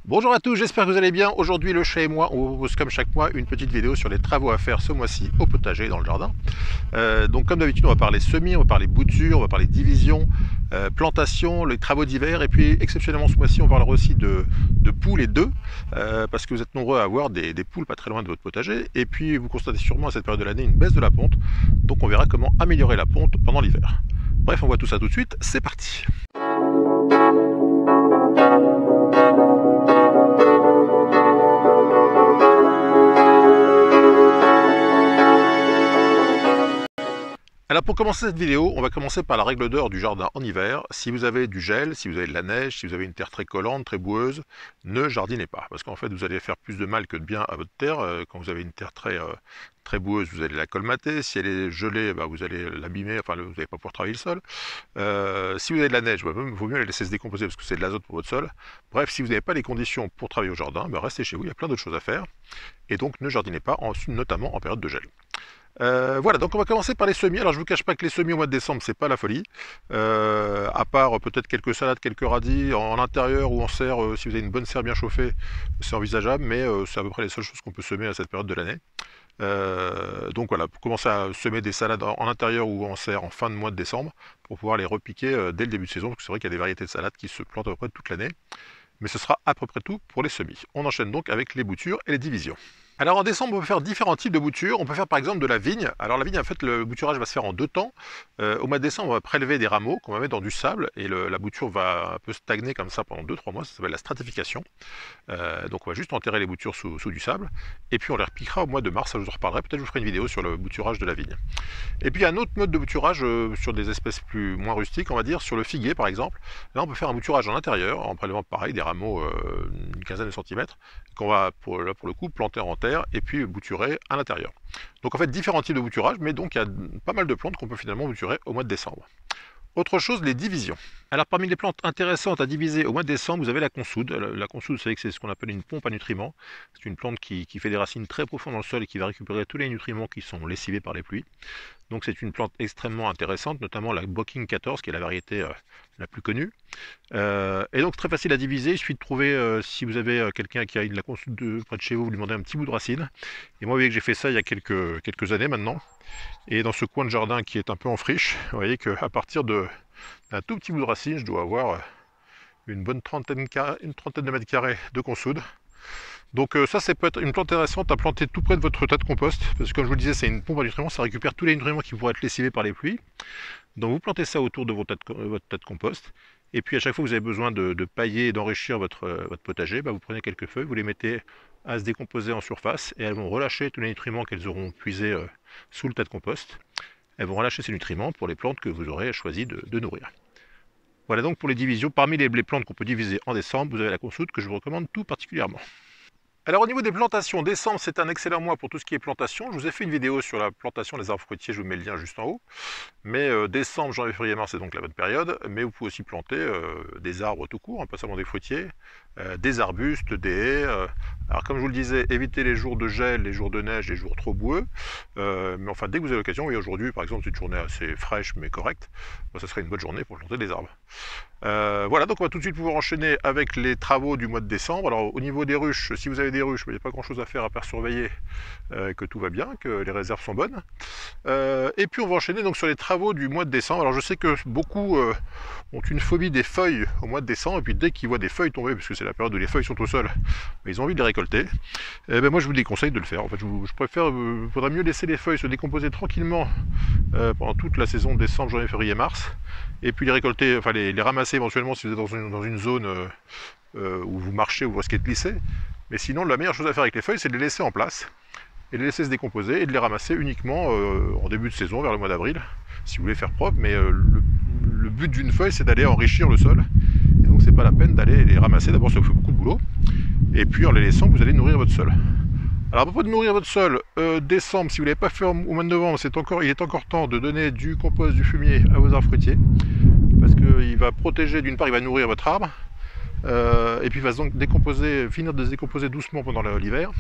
Bonjour à tous, j'espère que vous allez bien. Aujourd'hui, le chat et moi, on vous propose comme chaque mois une petite vidéo sur les travaux à faire ce mois-ci au potager dans le jardin. Donc comme d'habitude, on va parler semis, on va parler bouture, on va parler division, plantation, les travaux d'hiver, et puis exceptionnellement ce mois-ci, on parlera aussi de poules et d'œufs, parce que vous êtes nombreux à avoir des poules pas très loin de votre potager, et puis vous constatez sûrement à cette période de l'année une baisse de la ponte, donc on verra comment améliorer la ponte pendant l'hiver. Bref, on voit tout ça tout de suite, c'est parti. Alors pour commencer cette vidéo, on va commencer par la règle d'or du jardin en hiver. Si vous avez du gel, si vous avez de la neige, si vous avez une terre très collante, très boueuse, ne jardinez pas. Parce qu'en fait, vous allez faire plus de mal que de bien à votre terre. Quand vous avez une terre très boueuse, vous allez la colmater. Si elle est gelée, vous allez l'abîmer, enfin vous n'allez pas pouvoir travailler le sol. Si vous avez de la neige, il vaut mieux la laisser se décomposer parce que c'est de l'azote pour votre sol. Bref, si vous n'avez pas les conditions pour travailler au jardin, restez chez vous, il y a plein d'autres choses à faire. Et donc ne jardinez pas, notamment en période de gel. Voilà, donc on va commencer par les semis. Alors je vous cache pas que les semis au mois de décembre, c'est pas la folie. À part peut-être quelques salades, quelques radis en intérieur ou en serre, si vous avez une bonne serre bien chauffée, c'est envisageable, mais c'est à peu près les seules choses qu'on peut semer à cette période de l'année. Donc voilà, pour commencer à semer des salades en intérieur ou en serre en fin de mois de décembre, pour pouvoir les repiquer dès le début de saison, parce que c'est vrai qu'il y a des variétés de salades qui se plantent à peu près toute l'année. Mais ce sera à peu près tout pour les semis. On enchaîne donc avec les boutures et les divisions. Alors en décembre, on peut faire différents types de boutures. On peut faire par exemple de la vigne. Alors la vigne, en fait, le bouturage va se faire en deux temps. Au mois de décembre, on va prélever des rameaux qu'on va mettre dans du sable et la bouture va un peu stagner comme ça pendant 2-3 mois. Ça s'appelle la stratification. Donc on va juste enterrer les boutures sous du sable. Et puis on les repiquera au mois de mars. Ça, je vous en reparlerai. Peut-être je vous ferai une vidéo sur le bouturage de la vigne. Et puis il y a un autre mode de bouturage sur des espèces moins rustiques, on va dire, sur le figuier par exemple. Là, on peut faire un bouturage en intérieur en prélevant pareil des rameaux une quinzaine de centimètres qu'on va pour le coup planter en terre et puis bouturer à l'intérieur. Donc en fait différents types de bouturage, mais donc il y a pas mal de plantes qu'on peut finalement bouturer au mois de décembre. Autre chose, les divisions. Alors parmi les plantes intéressantes à diviser au mois de décembre, vous avez la consoude. La consoude, vous savez que c'est ce qu'on appelle une pompe à nutriments. C'est une plante qui fait des racines très profondes dans le sol et qui va récupérer tous les nutriments qui sont lessivés par les pluies. Donc c'est une plante extrêmement intéressante, notamment la Bocking 14, qui est la variété la plus connue. Et donc très facile à diviser, il suffit de trouver, si vous avez quelqu'un qui a de la consoude près de chez vous, vous lui demandez un petit bout de racine. Et moi, vous voyez que j'ai fait ça il y a quelques années maintenant. Et dans ce coin de jardin qui est un peu en friche, vous voyez qu'à partir d'un tout petit bout de racine, je dois avoir une bonne trentaine de mètres carrés de consoude. Donc ça peut être une plante intéressante à planter tout près de votre tas de compost, parce que comme je vous le disais, c'est une pompe à nutriments, ça récupère tous les nutriments qui pourraient être lessivés par les pluies. Donc vous plantez ça autour de votre tas de compost, et puis à chaque fois que vous avez besoin de pailler et d'enrichir votre potager, vous prenez quelques feuilles, vous les mettez à se décomposer en surface, et elles vont relâcher tous les nutriments qu'elles auront puisés sous le tas de compost. Elles vont relâcher ces nutriments pour les plantes que vous aurez choisi de nourrir. Voilà donc pour les divisions. Parmi les plantes qu'on peut diviser en décembre, vous avez la consoude que je vous recommande tout particulièrement. Alors au niveau des plantations, décembre c'est un excellent mois pour tout ce qui est plantation. Je vous ai fait une vidéo sur la plantation des arbres fruitiers, je vous mets le lien juste en haut. Mais décembre, janvier, février, mars c'est donc la bonne période. Mais vous pouvez aussi planter des arbres tout court, pas seulement des fruitiers, des arbustes, des haies. Alors comme je vous le disais, évitez les jours de gel, les jours de neige, les jours trop boueux. Mais enfin dès que vous avez l'occasion, oui aujourd'hui par exemple c'est une journée assez fraîche mais correcte, ça serait une bonne journée pour planter des arbres. Voilà, donc on va tout de suite pouvoir enchaîner avec les travaux du mois de décembre. Alors au niveau des ruches, si vous avez des ruches, il n'y a pas grand chose à faire à part surveiller que tout va bien, que les réserves sont bonnes. Et puis on va enchaîner donc sur les travaux du mois de décembre. Alors je sais que beaucoup ont une phobie des feuilles au mois de décembre, et puis dès qu'ils voient des feuilles tomber, puisque c'est la période où les feuilles sont au sol, ils ont envie de les récolter. Moi je vous déconseille de le faire. En fait, je préfère, il faudrait mieux laisser les feuilles se décomposer tranquillement pendant toute la saison de décembre, janvier, février, mars, et puis les récolter, enfin les ramasser éventuellement si vous êtes dans une zone où vous marchez, où vous risquez de glisser. Mais sinon, la meilleure chose à faire avec les feuilles, c'est de les laisser en place, et de les laisser se décomposer, et de les ramasser uniquement en début de saison, vers le mois d'avril, si vous voulez faire propre. Mais le but d'une feuille, c'est d'aller enrichir le sol, et donc c'est pas la peine d'aller les ramasser. D'abord, ça vous fait beaucoup de boulot, et puis en les laissant, vous allez nourrir votre sol. Alors à propos de nourrir votre sol, décembre, si vous ne l'avez pas fait au mois de novembre, il est encore temps de donner du compost, du fumier à vos arbres fruitiers, parce qu'il va protéger, d'une part il va nourrir votre arbre, et puis il va donc finir de se décomposer doucement pendant l'hiver,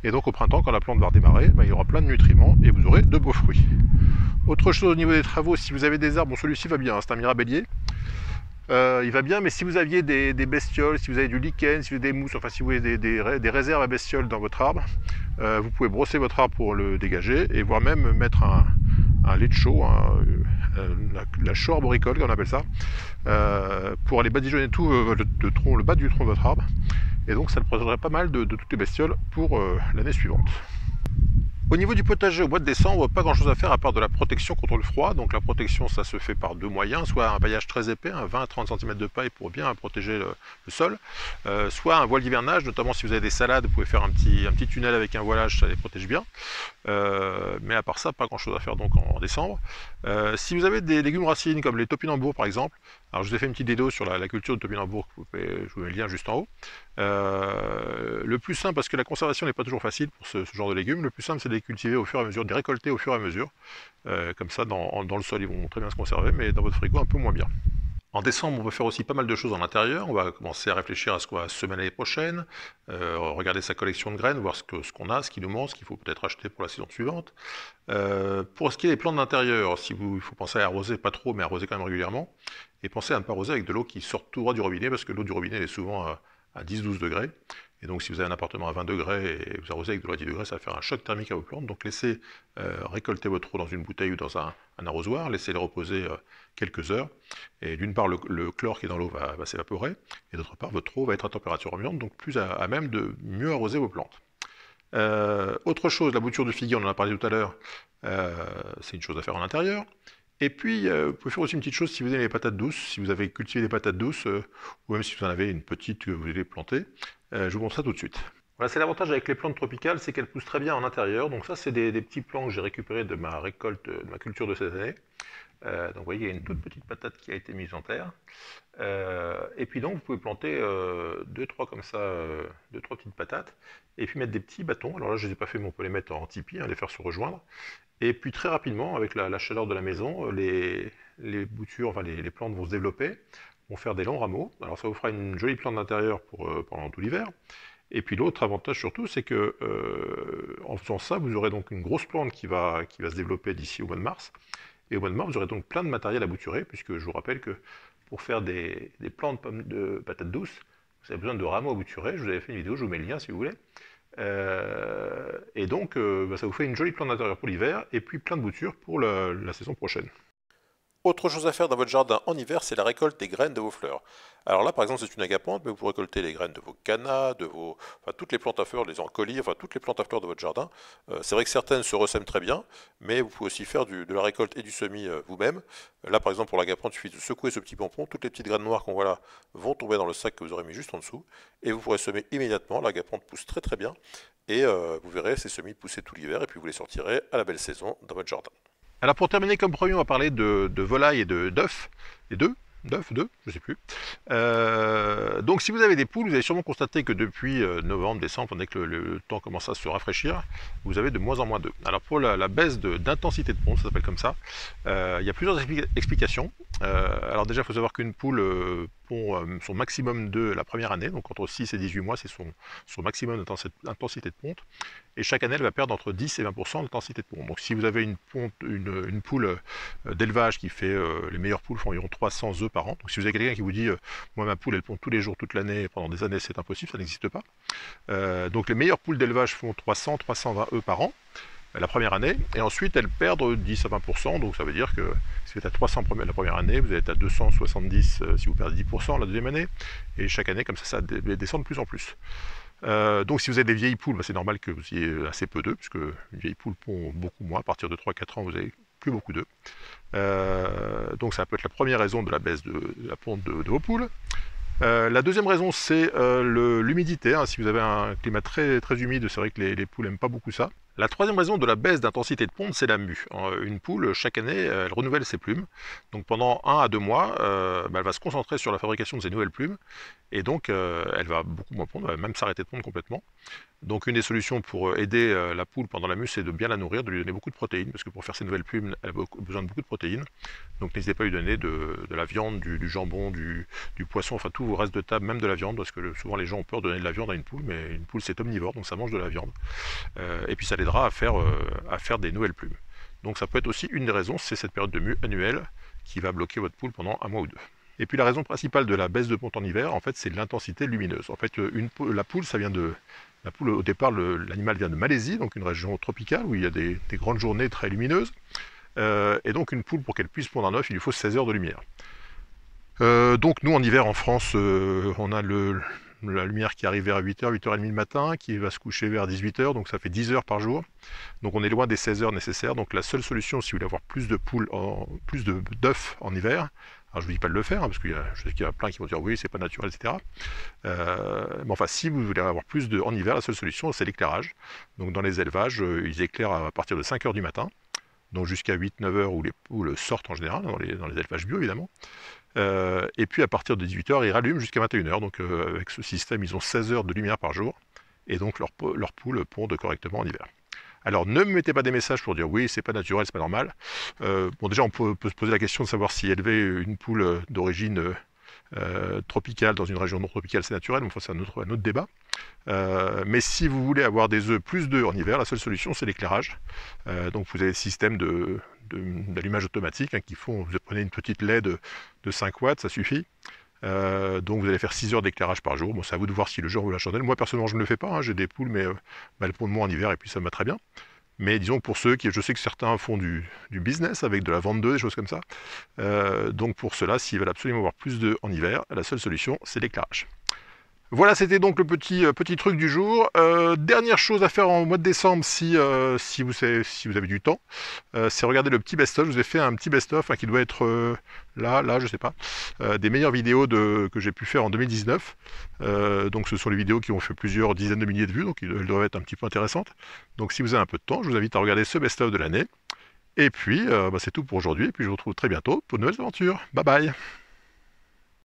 et donc au printemps, quand la plante va redémarrer, il y aura plein de nutriments, et vous aurez de beaux fruits. Autre chose au niveau des travaux, si vous avez des arbres, bon celui-ci va bien, c'est un mirabellier, Il va bien, mais si vous aviez des bestioles, si vous avez du lichen, si vous avez des mousses, enfin si vous avez des réserves à bestioles dans votre arbre, vous pouvez brosser votre arbre pour le dégager, et voire même mettre un lecho, la chaux arboricole, comme on appelle ça, pour aller badigeonner tout le bas du tronc de votre arbre. Et donc ça le protégerait pas mal de toutes les bestioles pour l'année suivante. Au niveau du potager au mois de décembre, pas grand chose à faire à part de la protection contre le froid. Donc la protection, ça se fait par deux moyens, soit un paillage très épais, un 20 à 30 cm de paille pour bien protéger le sol, soit un voile d'hivernage, notamment si vous avez des salades, vous pouvez faire un petit tunnel avec un voilage, ça les protège bien. Mais à part ça, pas grand chose à faire donc en décembre. Si vous avez des légumes racines comme les topinambours par exemple, alors je vous ai fait une petite vidéo sur la culture de topinambour, je vous mets le lien juste en haut. Le plus simple, parce que la conservation n'est pas toujours facile pour ce genre de légumes, le plus simple c'est de les cultiver au fur et à mesure, de les récolter au fur et à mesure. Comme ça dans le sol ils vont très bien se conserver, mais dans votre frigo un peu moins bien. En décembre, on peut faire aussi pas mal de choses en intérieur. On va commencer à réfléchir à ce qu'on va semer l'année prochaine, regarder sa collection de graines, voir ce qu'on a, ce qui nous manque, ce qu'il faut peut-être acheter pour la saison suivante. Pour ce qui est des plantes d'intérieur, il faut penser à arroser pas trop, mais arroser quand même régulièrement. Et penser à ne pas arroser avec de l'eau qui sort tout droit du robinet, parce que l'eau du robinet elle est souvent à 10-12 degrés. Et donc si vous avez un appartement à 20 degrés et vous arrosez avec de l'eau à 10 degrés, ça va faire un choc thermique à vos plantes. Donc laissez récolter votre eau dans une bouteille ou dans un arrosoir, laissez-les reposer quelques heures. Et d'une part, le chlore qui est dans l'eau va s'évaporer, et d'autre part, votre eau va être à température ambiante, donc plus à même de mieux arroser vos plantes. Autre chose, la bouture du figuier, on en a parlé tout à l'heure, c'est une chose à faire en intérieur. Et puis, vous pouvez faire aussi une petite chose si vous aimez les patates douces, si vous avez cultivé des patates douces, ou même si vous en avez une petite que vous voulez planter, je vous montre ça tout de suite. Voilà, c'est l'avantage avec les plantes tropicales, c'est qu'elles poussent très bien en intérieur. Donc ça, c'est des petits plants que j'ai récupérés de ma récolte, de ma culture de cette année. Donc vous voyez, il y a une toute petite patate qui a été mise en terre. Et puis donc, vous pouvez planter deux, trois comme ça, deux, trois petites patates, et puis mettre des petits bâtons. Alors là, je ne les ai pas fait, mais on peut les mettre en tipi, les faire se rejoindre. Et puis très rapidement, avec la chaleur de la maison, les boutures, enfin les plantes vont se développer, vont faire des longs rameaux. Alors ça vous fera une jolie plante d'intérieur pendant tout l'hiver. Et puis l'autre avantage surtout, c'est que en faisant ça, vous aurez donc une grosse plante qui va se développer d'ici au mois de mars. Et au mois de mars, vous aurez donc plein de matériel à bouturer, puisque je vous rappelle que pour faire des plants de patates douces, vous avez besoin de rameaux à bouturer. Je vous avais fait une vidéo, je vous mets le lien si vous voulez. Et donc, ça vous fait une jolie plante d'intérieur pour l'hiver, et puis plein de boutures pour la saison prochaine. Autre chose à faire dans votre jardin en hiver, c'est la récolte des graines de vos fleurs. Alors là, par exemple, c'est une agapante, mais vous pouvez récolter les graines de vos cannas, enfin, toutes les plantes à fleurs, les ancoliers, enfin toutes les plantes à fleurs de votre jardin. C'est vrai que certaines se ressèment très bien, mais vous pouvez aussi faire de la récolte et du semis vous-même. Là, par exemple, pour l'agapante, il suffit de secouer ce petit pompon. Toutes les petites graines noires qu'on voit là vont tomber dans le sac que vous aurez mis juste en dessous, et vous pourrez semer immédiatement. L'agapante pousse très très bien, et vous verrez ces semis pousser tout l'hiver, et puis vous les sortirez à la belle saison dans votre jardin. Alors pour terminer, comme premier, on va parler de volailles et d'œufs. Les deux, je sais plus. Donc si vous avez des poules, vous avez sûrement constaté que depuis novembre, décembre, dès que le temps commence à se rafraîchir, vous avez de moins en moins d'œufs. Alors pour la baisse d'intensité de ponte, ça s'appelle comme ça, il y a plusieurs explications. Alors déjà, il faut savoir qu'une poule pond son maximum d'œufs la première année, donc entre 6 et 18 mois, c'est son maximum d'intensité de ponte. Et chaque année, elle va perdre entre 10 et 20% d'intensité de ponte. Donc si vous avez une poule d'élevage qui fait, les meilleures poules font environ 300 œufs par an. Donc si vous avez quelqu'un qui vous dit, moi ma poule elle pond tous les jours, toute l'année, pendant des années, c'est impossible, ça n'existe pas. Donc les meilleures poules d'élevage font 300-320 œufs par an la première année, et ensuite elles perdent 10 à 20%, donc ça veut dire que si vous êtes à 300 la première année, vous êtes à 270 si vous perdez 10% la deuxième année, et chaque année comme ça descend de plus en plus. Donc si vous avez des vieilles poules, c'est normal que vous ayez assez peu d'œufs, puisque une vieille poule pond beaucoup moins, à partir de 3-4 ans vous avez plus beaucoup d'œufs. Donc ça peut être la première raison de la baisse de la ponte de vos poules. La deuxième raison, c'est l'humidité. Si vous avez un climat très, très humide, c'est vrai que les poules n'aiment pas beaucoup ça. La troisième raison de la baisse d'intensité de ponte, c'est la mue. Une poule, chaque année, elle renouvelle ses plumes. Donc pendant 1 à 2 mois, elle va se concentrer sur la fabrication de ses nouvelles plumes. Et donc, elle va beaucoup moins pondre, elle va même s'arrêter de pondre complètement. Donc une des solutions pour aider la poule pendant la mue, c'est de bien la nourrir, de lui donner beaucoup de protéines, parce que pour faire ses nouvelles plumes, elle a besoin de beaucoup de protéines. Donc n'hésitez pas à lui donner de la viande, du jambon, du poisson, enfin tout vos restes de table, même de la viande, parce que souvent les gens ont peur de donner de la viande à une poule, mais une poule c'est omnivore, donc ça mange de la viande. Et puis ça l'aidera à faire des nouvelles plumes. Donc ça peut être aussi une des raisons, c'est cette période de mue annuelle qui va bloquer votre poule pendant 1 mois ou 2. Et puis la raison principale de la baisse de ponte en hiver, en fait, c'est l'intensité lumineuse. En fait, la poule, ça vient de... La poule, au départ, l'animal vient de Malaisie, donc une région tropicale où il y a des grandes journées très lumineuses. Et donc une poule, pour qu'elle puisse pondre un œuf, il lui faut 16 heures de lumière. Donc nous, en hiver, en France, on a la lumière qui arrive vers 8h, 8h30 le matin, qui va se coucher vers 18h, donc ça fait 10 heures par jour. Donc on est loin des 16 heures nécessaires. Donc la seule solution, si vous voulez avoir plus de poules, plus d'œufs en hiver, alors je vous dis pas de le faire, hein, parce que je sais qu'il y a plein qui vont dire oui, c'est pas naturel, etc. Mais enfin, si vous voulez avoir plus en hiver, la seule solution, c'est l'éclairage. Donc dans les élevages, ils éclairent à partir de 5 heures du matin, donc jusqu'à 8-9 heures où les poules sortent en général, dans les élevages bio évidemment. Et puis à partir de 18 heures, ils rallument jusqu'à 21 heures. Donc avec ce système, ils ont 16 heures de lumière par jour, et donc leurs poules pondent correctement en hiver. Alors ne me mettez pas des messages pour dire oui, c'est pas naturel, c'est pas normal. Bon, déjà on peut se poser la question de savoir si élever une poule d'origine tropicale dans une région non tropicale c'est naturel, mais enfin, c'est un autre débat. Mais si vous voulez avoir des œufs, plus d'œufs en hiver, la seule solution c'est l'éclairage. Donc vous avez le système d'allumage automatique, hein, vous prenez une petite LED de 5 watts, ça suffit. Donc vous allez faire 6 heures d'éclairage par jour. Bon, c'est à vous de voir si le jour veut la chandelle. Moi personnellement je ne le fais pas, hein. J'ai des poules, mais elles pondent moins en hiver et puis ça me va très bien. Mais disons que pour ceux je sais que certains font du business avec de la vente d'œufs, des choses comme ça. Donc pour cela, s'ils veulent absolument avoir plus d'œufs en hiver, la seule solution c'est l'éclairage. Voilà, c'était donc le petit truc du jour. Dernière chose à faire en mois de décembre, si vous avez du temps, c'est regarder le petit best-of. Je vous ai fait un petit best-of, hein, qui doit être là, je sais pas, des meilleures vidéos que j'ai pu faire en 2019. Donc ce sont les vidéos qui ont fait plusieurs dizaines de milliers de vues, donc elles doivent être un petit peu intéressantes. Donc si vous avez un peu de temps, je vous invite à regarder ce best-of de l'année. Et puis, c'est tout pour aujourd'hui, et puis je vous retrouve très bientôt pour de nouvelles aventures. Bye bye!